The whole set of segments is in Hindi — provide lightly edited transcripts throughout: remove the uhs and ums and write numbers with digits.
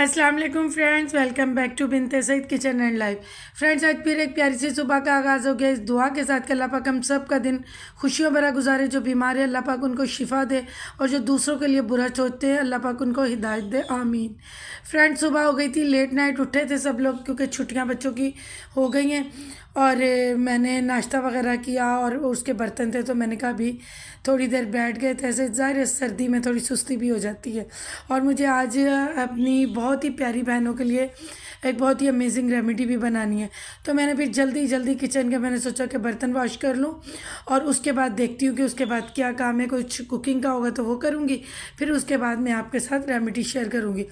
अस्सलाम वालेकुम friends, welcome back to Binte Saeed kitchen and life. Friends, आज फिर एक प्यारी सी सुबह का आगाज़ हो गया इस दुआ के साथ कि अल्लाह पाक हम सब का दिन खुशियों भरा गुजारे। जो बीमार है अल्लाह पाक उनको शिफा दे और जो दूसरों के लिए बुरा सोचते हैं अल्लाह पाक उनको हिदायत दे, आमीन। फ्रेंड्स, सुबह हो गई थी, लेट नाइट उठे थे सब लोग क्योंकि छुट्टियां बच्चों की हो गई हैं। और मैंने नाश्ता वगैरह किया और उसके बर्तन थे तो मैंने कहा अभी थोड़ी देर बैठ गए थे। ऐसे ज़ाहिर है सर्दी में थोड़ी सुस्ती भी हो जाती है। और मुझे आज अपनी बहुत ही प्यारी बहनों के लिए एक बहुत ही अमेजिंग रेमेडी भी बनानी है। तो मैंने फिर जल्दी जल्दी किचन के मैंने सोचा कि बर्तन वॉश कर लूँ और उसके बाद देखती हूँ कि उसके बाद क्या काम है। कुछ कुकिंग का होगा तो वो करूँगी, फिर उसके बाद मैं आपके साथ रेमेडी शेयर करूँगी।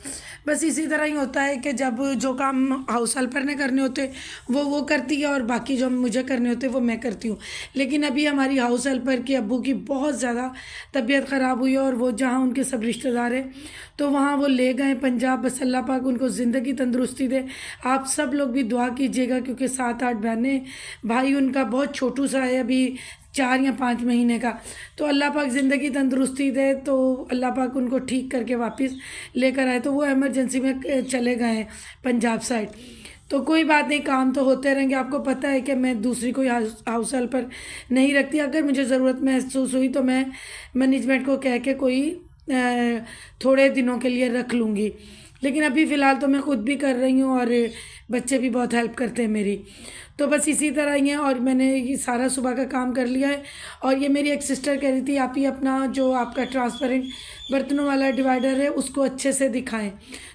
बस इसी तरह ही होता है कि जब जो काम हाउस हेल्पर ने करने होते वो करती है और बाकी जो मुझे करने होते वो मैं करती हूँ। लेकिन अभी हमारी हाउस हेल्पर की अब्बू की बहुत ज़्यादा तबीयत ख़राब हुई है और वो जहाँ उनके सब रिश्तेदार हैं तो वहाँ वो ले गए पंजाब। बस अल्लाह पाक उनको ज़िंदगी तंदुरुस्ती दे। आप सब लोग भी दुआ कीजिएगा क्योंकि 7-8 बहनें, भाई उनका बहुत छोटू सा है, अभी 4 या 5 महीने का। तो अल्लाह पाक ज़िंदगी तंदुरुस्ती दे तो अल्लाह पाक उनको ठीक करके वापस लेकर आए। तो वो इमरजेंसी में चले गए हैं पंजाब साइड। तो कोई बात नहीं, काम तो होते रहेंगे। आपको पता है कि मैं दूसरी कोई हाउस हेल्पर नहीं रखती। अगर मुझे ज़रूरत महसूस हुई तो मैं मैनेजमेंट को कह के कोई थोड़े दिनों के लिए रख लूँगी। लेकिन अभी फ़िलहाल तो मैं ख़ुद भी कर रही हूँ और बच्चे भी बहुत हेल्प करते हैं मेरी। तो बस इसी तरह ही है। और मैंने ये सारा सुबह का काम कर लिया है। और ये मेरी एक सिस्टर कह रही थी आप ही अपना जो आपका ट्रांसपेरेंट बर्तनों वाला डिवाइडर है उसको अच्छे से दिखाएं।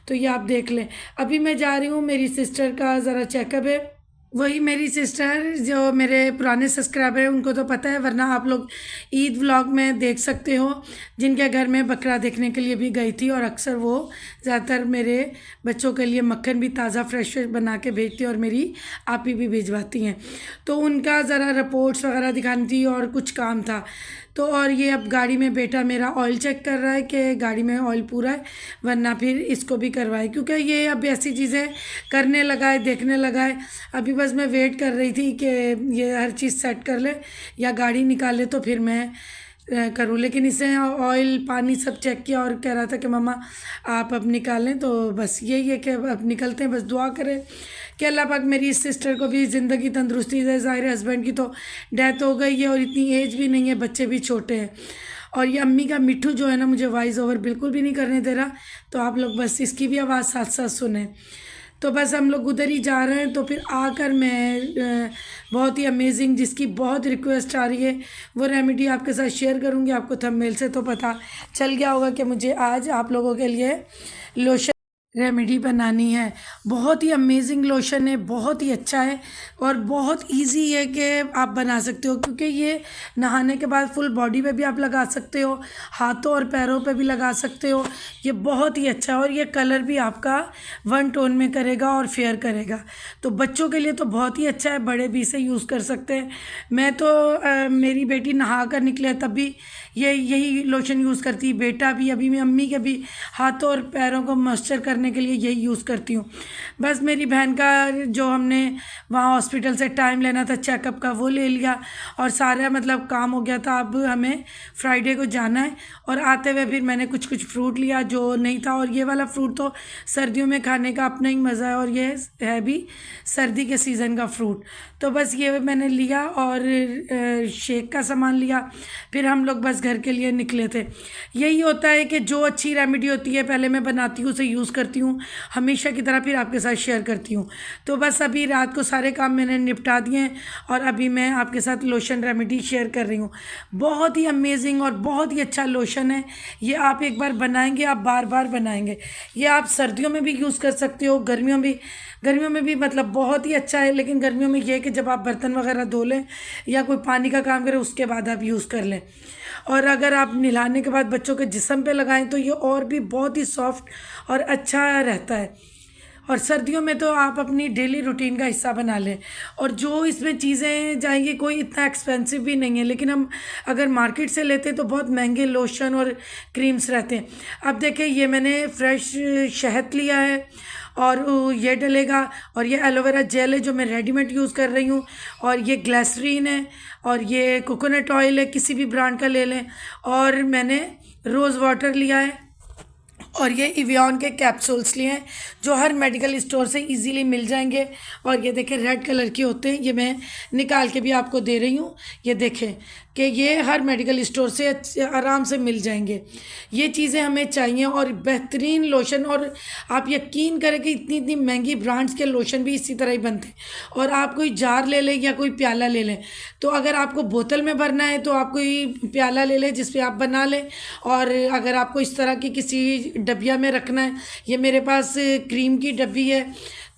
तो ये आप देख लें। अभी मैं जा रही हूँ, मेरी सिस्टर का ज़रा चेकअप है। वही मेरी सिस्टर जो मेरे पुराने सब्सक्राइबर हैं उनको तो पता है, वरना आप लोग ईद व्लॉग में देख सकते हो जिनके घर में बकरा देखने के लिए भी गई थी। और अक्सर वो ज़्यादातर मेरे बच्चों के लिए मक्खन भी ताज़ा फ्रेश बना के भेजती और मेरी आप ही भी भिजवाती हैं। तो उनका ज़रा रिपोर्ट्स वगैरह दिखानी थी और कुछ काम था। तो और ये अब गाड़ी में बेटा मेरा ऑयल चेक कर रहा है कि गाड़ी में ऑयल पूरा है, वरना फिर इसको भी करवाए क्योंकि ये अब ऐसी चीज़ें करने लगा है, देखने लगा है। अभी बस मैं वेट कर रही थी कि ये हर चीज़ सेट कर ले या गाड़ी निकाले तो फिर मैं करूँ। लेकिन इसे ऑयल पानी सब चेक किया और कह रहा था कि मम्मा आप अब निकालें। तो बस यही है कि अब निकलते हैं। बस दुआ करें कि अल्लाह पाक मेरी इस सिस्टर को भी ज़िंदगी तंदुरुस्ती दे। ज़ाहिर हस्बैंड की तो डेथ हो गई है और इतनी एज भी नहीं है, बच्चे भी छोटे हैं। और ये अम्मी का मिट्ठू जो है ना, मुझे वॉइस ओवर बिल्कुल भी नहीं करने दे रहा। तो आप लोग बस इसकी भी आवाज़ साथ साथ सुने। तो बस हम लोग उधर ही जा रहे हैं। तो फिर आकर मैं बहुत ही अमेजिंग, जिसकी बहुत रिक्वेस्ट आ रही है, वो रेमेडी आपके साथ शेयर करूँगी। आपको थंबनेल से तो पता चल गया होगा कि मुझे आज आप लोगों के लिए लोशन रेमेडी बनानी है। बहुत ही अमेजिंग लोशन है, बहुत ही अच्छा है और बहुत इजी है कि आप बना सकते हो क्योंकि ये नहाने के बाद फुल बॉडी पे भी आप लगा सकते हो, हाथों और पैरों पे भी लगा सकते हो। ये बहुत ही अच्छा है और ये कलर भी आपका 1 टोन में करेगा और फेयर करेगा। तो बच्चों के लिए तो बहुत ही अच्छा है, बड़े भी इसे यूज़ कर सकते हैं। मैं तो मेरी बेटी नहा कर निकले तब भी यही लोशन यूज़ करती, बेटा भी, अभी मैं अम्मी के भी हाथों और पैरों को मॉइस्चर करने के लिए यही यूज़ करती हूँ। बस मेरी बहन का जो हमने वहाँ हॉस्पिटल से टाइम लेना था चेकअप का वो ले लिया और सारा मतलब काम हो गया था। अब हमें फ्राइडे को जाना है और आते हुए फिर मैंने कुछ फ्रूट लिया जो नहीं था। और ये वाला फ्रूट तो सर्दियों में खाने का अपना ही मज़ा है और ये है भी सर्दी के सीज़न का फ्रूट। तो बस ये मैंने लिया और शेक का सामान लिया। फिर हम लोग बस घर के लिए निकले थे। यही होता है कि जो अच्छी रेमेडी होती है पहले मैं बनाती हूँ, उसे यूज़ करती हूँ हमेशा की तरह, फिर आपके साथ शेयर करती हूँ। तो बस अभी रात को सारे काम मैंने निपटा दिए हैं और अभी मैं आपके साथ लोशन रेमेडी शेयर कर रही हूँ। बहुत ही अमेजिंग और बहुत ही अच्छा लोशन है ये। आप एक बार बनाएंगे आप बार बार बनाएंगे। ये आप सर्दियों में भी यूज़ कर सकते हो, गर्मियों में भी मतलब बहुत ही अच्छा है। लेकिन गर्मियों में ये है कि जब आप बर्तन वगैरह धो लें या कोई पानी का काम करें उसके बाद आप यूज़ कर लें। और अगर आप नहलाने के बाद बच्चों के जिस्म पे लगाएं तो ये और भी बहुत ही सॉफ्ट और अच्छा रहता है। और सर्दियों में तो आप अपनी डेली रूटीन का हिस्सा बना लें। और जो इसमें चीज़ें जाएंगी कोई इतना एक्सपेंसिव भी नहीं है, लेकिन हम अगर मार्केट से लेते तो बहुत महंगे लोशन और क्रीम्स रहते हैं। अब देखिए ये मैंने फ्रेश शहद लिया है और ये डलेगा और ये एलोवेरा जेल है जो मैं रेडीमेड यूज़ कर रही हूँ और ये ग्लिसरीन है और ये कोकोनट ऑयल है, किसी भी ब्रांड का ले लें। और मैंने रोज़ वाटर लिया है और ये इवियन के कैप्सूल्स लिए हैं जो हर मेडिकल स्टोर से इजीली मिल जाएंगे। और ये देखें रेड कलर के होते हैं, ये मैं निकाल के भी आपको दे रही हूँ। ये देखें कि ये हर मेडिकल स्टोर से आराम से मिल जाएंगे। ये चीज़ें हमें चाहिए और बेहतरीन लोशन। और आप यकीन करें कि इतनी इतनी महंगी ब्रांड्स के लोशन भी इसी तरह ही बनते हैं। और आप कोई जार ले लें या कोई प्याला ले लें, तो अगर आपको बोतल में भरना है तो आप कोई प्याला ले लें जिस पे आप बना लें। और अगर आपको इस तरह की किसी डबिया में रखना है, ये मेरे पास क्रीम की डब्बी है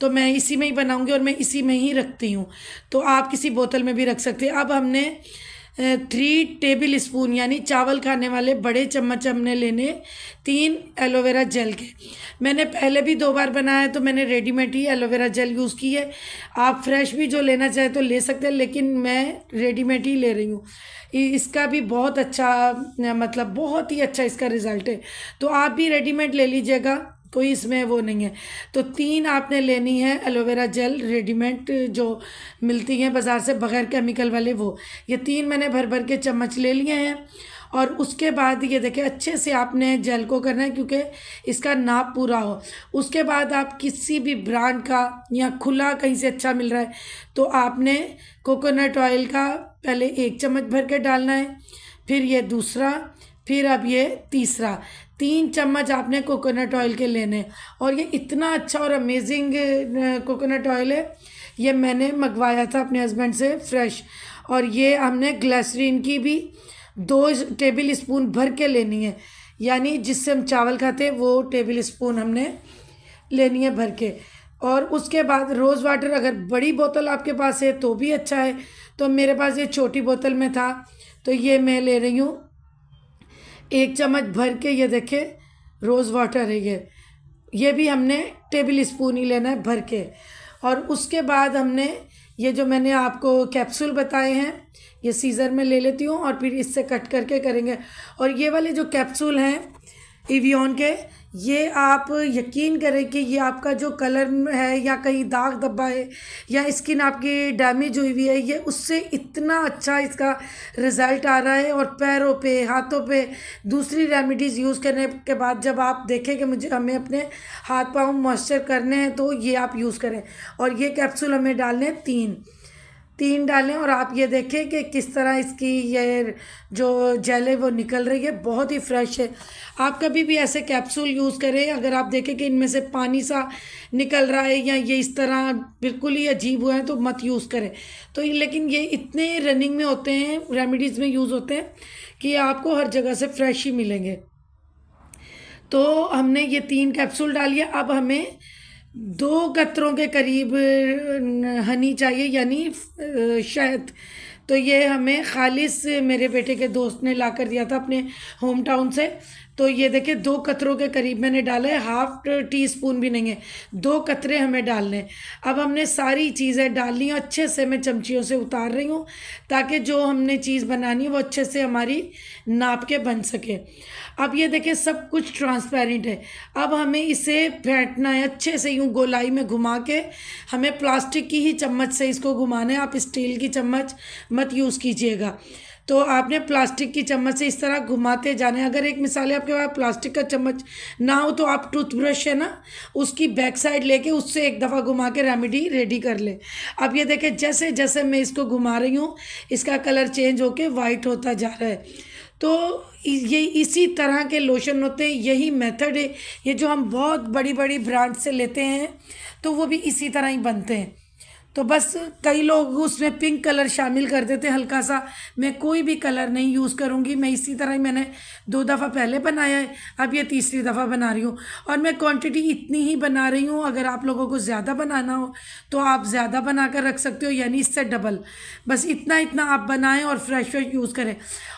तो मैं इसी में ही बनाऊंगी और मैं इसी में ही रखती हूँ। तो आप किसी बोतल में भी रख सकते हैं। अब हमने 3 टेबल स्पून यानी चावल खाने वाले बड़े चम्मच हमने लेने 3 एलोवेरा जेल के। मैंने पहले भी 2 बार बनाया है तो मैंने रेडीमेड ही एलोवेरा जेल यूज़ की है। आप फ्रेश भी जो लेना चाहे तो ले सकते हैं, लेकिन मैं रेडीमेड ही ले रही हूँ। इसका भी बहुत अच्छा मतलब बहुत ही अच्छा इसका रिज़ल्ट है। तो आप भी रेडीमेड ले लीजिएगा, कोई इसमें वो नहीं है। तो 3 आपने लेनी है एलोवेरा जेल रेडीमेड जो मिलती हैं बाज़ार से बग़ैर केमिकल वाले, वो ये 3 मैंने भर भर के चम्मच ले लिए हैं। और उसके बाद ये देखिए अच्छे से आपने जेल को करना है क्योंकि इसका नाप पूरा हो। उसके बाद आप किसी भी ब्रांड का या खुला कहीं से अच्छा मिल रहा है तो आपने कोकोनट ऑयल का पहले 1 चम्मच भर के डालना है, फिर ये दूसरा, फिर अब ये तीसरा। 3 चम्मच आपने कोकोनट ऑयल के लेने। और ये इतना अच्छा और अमेजिंग कोकोनट ऑयल है, ये मैंने मंगवाया था अपने हस्बैंड से फ्रेश। और ये हमने ग्लिसरीन की भी 2 टेबल स्पून भर के लेनी है, यानी जिससे हम चावल खाते हैं वो टेबल स्पून हमने लेनी है भर के। और उसके बाद रोज़ वाटर, अगर बड़ी बोतल आपके पास है तो भी अच्छा है, तो मेरे पास ये छोटी बोतल में था तो ये मैं ले रही हूँ 1 चम्मच भर के। ये देखें रोज़ वाटर है ये भी हमने टेबल स्पून ही लेना है भर के। और उसके बाद हमने ये जो मैंने आपको कैप्सूल बताए हैं ये सीज़र में ले लेती हूँ और फिर इससे कट करके करेंगे। और ये वाले जो कैप्सूल हैं इवियन के, ये आप यकीन करें कि ये आपका जो कलर है या कहीं दाग धब्बा है या स्किन आपकी डैमेज हुई हुई है, ये उससे इतना अच्छा इसका रिज़ल्ट आ रहा है। और पैरों पे, हाथों पे दूसरी रेमेडीज़ यूज़ करने के बाद जब आप देखें कि हमें अपने हाथ पाँव मॉइस्चर करने हैं तो ये आप यूज़ करें। और ये कैप्सूल हमें डालने हैं 3 डालें। और आप ये देखें कि किस तरह इसकी ये जो जेल है वो निकल रही है, बहुत ही फ्रेश है। आप कभी भी ऐसे कैप्सूल यूज़ करें, अगर आप देखें कि इनमें से पानी सा निकल रहा है या ये इस तरह बिल्कुल ही अजीब हुआ है तो मत यूज़ करें। तो लेकिन ये इतने रनिंग में होते हैं, रेमेडीज़ में यूज़ होते हैं कि आपको हर जगह से फ्रेश ही मिलेंगे। तो हमने ये 3 कैप्सूल डालिए। अब हमें 2 कतरों के करीब हनी चाहिए यानी शहद। तो ये हमें खालिस मेरे बेटे के दोस्त ने ला कर दिया था अपने होम टाउन से। तो ये देखिए 2 कतरों के करीब मैंने डाला है, हाफ टी स्पून भी नहीं है, 2 कतरे हमें डालने हैं। अब हमने सारी चीज़ें डालनी है, अच्छे से मैं चमचियों से उतार रही हूँ ताकि जो हमने चीज़ बनानी है वो अच्छे से हमारी नाप के बन सके। अब ये देखें सब कुछ ट्रांसपेरेंट है। अब हमें इसे फेंटना है अच्छे से, यूँ गोलाई में घुमा के। हमें प्लास्टिक की ही चम्मच से इसको घुमाना है, आप स्टील की चम्मच मत यूज़ कीजिएगा। तो आपने प्लास्टिक की चम्मच से इस तरह घुमाते जाना है। अगर एक मिसाल है आपके पास प्लास्टिक का चम्मच ना हो तो आप टूथब्रश है ना, उसकी बैक साइड लेके उससे एक दफ़ा घुमा के रेमेडी रेडी कर ले। अब ये देखें जैसे जैसे मैं इसको घुमा रही हूँ इसका कलर चेंज होके वाइट होता जा रहा है। तो ये इसी तरह के लोशन होते हैं, यही मेथड है। ये जो हम बहुत बड़ी बड़ी ब्रांड से लेते हैं तो वो भी इसी तरह ही बनते हैं। तो बस कई लोग उसमें पिंक कलर शामिल कर देते हैं हल्का सा, मैं कोई भी कलर नहीं यूज़ करूँगी। मैं इसी तरह ही मैंने 2 दफ़ा पहले बनाया है, अब ये तीसरी दफ़ा बना रही हूँ। और मैं क्वांटिटी इतनी ही बना रही हूँ, अगर आप लोगों को ज़्यादा बनाना हो तो आप ज़्यादा बना कर रख सकते हो, यानी इससे डबल। बस इतना इतना आप बनाएं और फ्रेश यूज़ करें।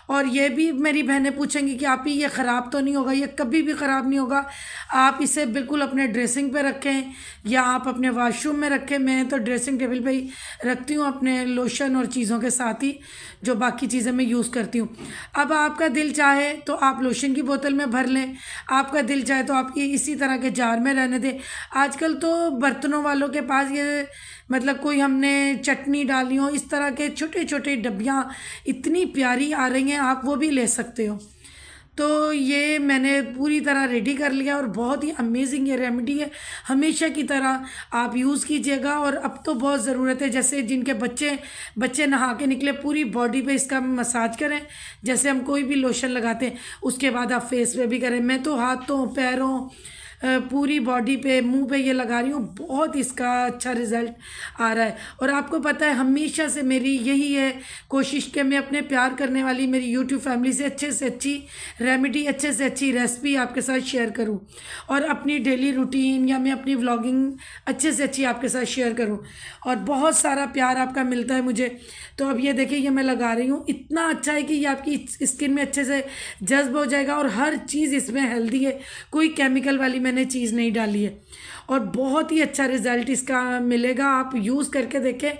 और ये भी मेरी बहनें पूछेंगी कि आप ही ये ख़राब तो नहीं होगा? ये कभी भी ख़राब नहीं होगा। आप इसे बिल्कुल अपने ड्रेसिंग पे रखें या आप अपने वॉशरूम में रखें। मैं तो ड्रेसिंग टेबल पे ही रखती हूँ अपने लोशन और चीज़ों के साथ ही, जो बाकी चीज़ें मैं यूज़ करती हूँ। अब आपका दिल चाहे तो आप लोशन की बोतल में भर लें, आपका दिल चाहे तो आप ये इसी तरह के जार में रहने दें। आजकल तो बर्तनों वालों के पास ये मतलब कोई हमने चटनी डाली हो, इस तरह के छोटे छोटे डब्बियाँ इतनी प्यारी आ रही हैं, आप वो भी ले सकते हो। तो ये मैंने पूरी तरह रेडी कर लिया और बहुत ही अमेजिंग ये रेमेडी है। हमेशा की तरह आप यूज़ कीजिएगा। और अब तो बहुत ज़रूरत है, जैसे जिनके बच्चे बच्चे नहा के निकले, पूरी बॉडी पे इसका मसाज करें। जैसे हम कोई भी लोशन लगाते हैं उसके बाद आप फेस पे भी करें। मैं तो हाथों पैरों पूरी बॉडी पे मुंह पे ये लगा रही हूँ। बहुत इसका अच्छा रिज़ल्ट आ रहा है। और आपको पता है हमेशा से मेरी यही है कोशिश कि मैं अपने प्यार करने वाली मेरी यूट्यूब फैमिली से अच्छी रेमेडी, अच्छे से अच्छी रेसिपी आपके साथ शेयर करूँ और अपनी डेली रूटीन या मैं अपनी व्लॉगिंग अच्छे से अच्छी आपके साथ शेयर करूँ। और बहुत सारा प्यार आपका मिलता है मुझे। तो अब ये देखिए, ये मैं लगा रही हूँ। इतना अच्छा है कि ये आपकी स्किन में अच्छे से जज्ब हो जाएगा और हर चीज़ इसमें हेल्दी है, कोई केमिकल वाली मैंने चीज़ नहीं डाली है। और बहुत ही अच्छा रिज़ल्ट इसका मिलेगा। आप यूज़ करके देखें,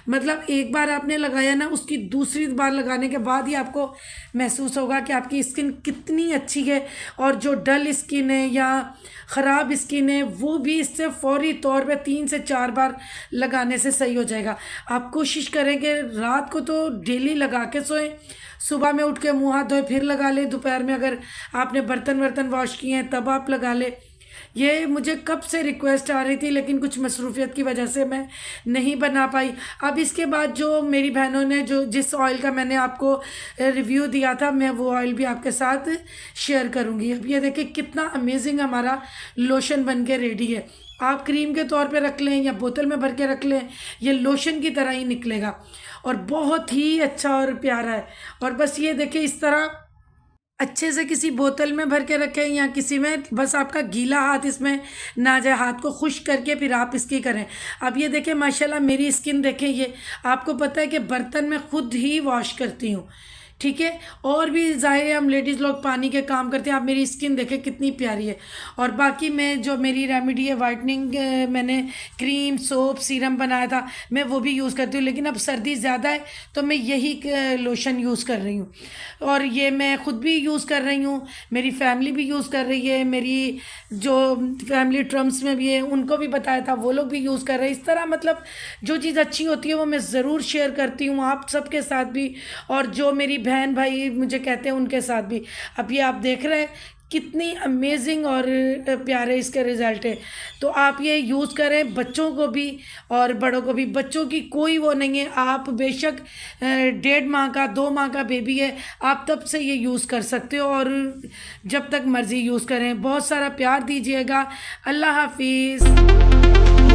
मतलब एक बार आपने लगाया ना, उसकी दूसरी बार लगाने के बाद ही आपको महसूस होगा कि आपकी स्किन कितनी अच्छी है। और जो डल स्किन है या ख़राब स्किन है वो भी इससे फौरी तौर पे 3 से 4 बार लगाने से सही हो जाएगा। आप कोशिश करें कि रात को तो डेली लगा के सोएं, सुबह में उठ के मुँह हाथ धोए फिर लगा लें, दोपहर में अगर आपने बर्तन वर्तन वॉश किए हैं तब आप लगा लें। ये मुझे कब से रिक्वेस्ट आ रही थी, लेकिन कुछ मसरूफियत की वजह से मैं नहीं बना पाई। अब इसके बाद जो मेरी बहनों ने जो जिस ऑयल का मैंने आपको रिव्यू दिया था, मैं वो ऑयल भी आपके साथ शेयर करूँगी। अब ये देखिए कितना अमेजिंग हमारा लोशन बन के रेडी है। आप क्रीम के तौर पे रख लें या बोतल में भर के रख लें, ये लोशन की तरह ही निकलेगा और बहुत ही अच्छा और प्यारा है। और बस ये देखिए इस तरह अच्छे से किसी बोतल में भर के रखें या किसी में, बस आपका गीला हाथ इसमें ना जाए, हाथ को खुश्क करके फिर आप इसकी करें। अब ये देखें माशाल्लाह मेरी स्किन देखें, ये आपको पता है कि बर्तन में खुद ही वॉश करती हूँ, ठीक है। और भी ज़ाहिर है हम लेडीज़ लोग पानी के काम करते हैं। आप मेरी स्किन देखें कितनी प्यारी है। और बाकी मैं जो मेरी रेमेडी है वाइटनिंग, मैंने क्रीम सोप सीरम बनाया था, मैं वो भी यूज़ करती हूँ। लेकिन अब सर्दी ज़्यादा है तो मैं यही लोशन यूज़ कर रही हूँ। और ये मैं ख़ुद भी यूज़ कर रही हूँ, मेरी फैमिली भी यूज़ कर रही है, मेरी जो फैमिली ट्रम्स में भी है उनको भी बताया था, वो लोग भी यूज़ कर रहे हैं। इस तरह मतलब जो चीज़ अच्छी होती है वो मैं ज़रूर शेयर करती हूँ आप सबके साथ भी, और जो मेरी बहन भाई मुझे कहते हैं उनके साथ भी। अब ये आप देख रहे हैं कितनी अमेजिंग और प्यारे इसके रिज़ल्ट है। तो आप ये यूज़ करें, बच्चों को भी और बड़ों को भी। बच्चों की कोई वो नहीं है, आप बेशक 1.5 माह का 2 माह का बेबी है, आप तब से ये यूज़ कर सकते हो और जब तक मर्ज़ी यूज़ करें। बहुत सारा प्यार दीजिएगा। अल्लाह हाफिज़।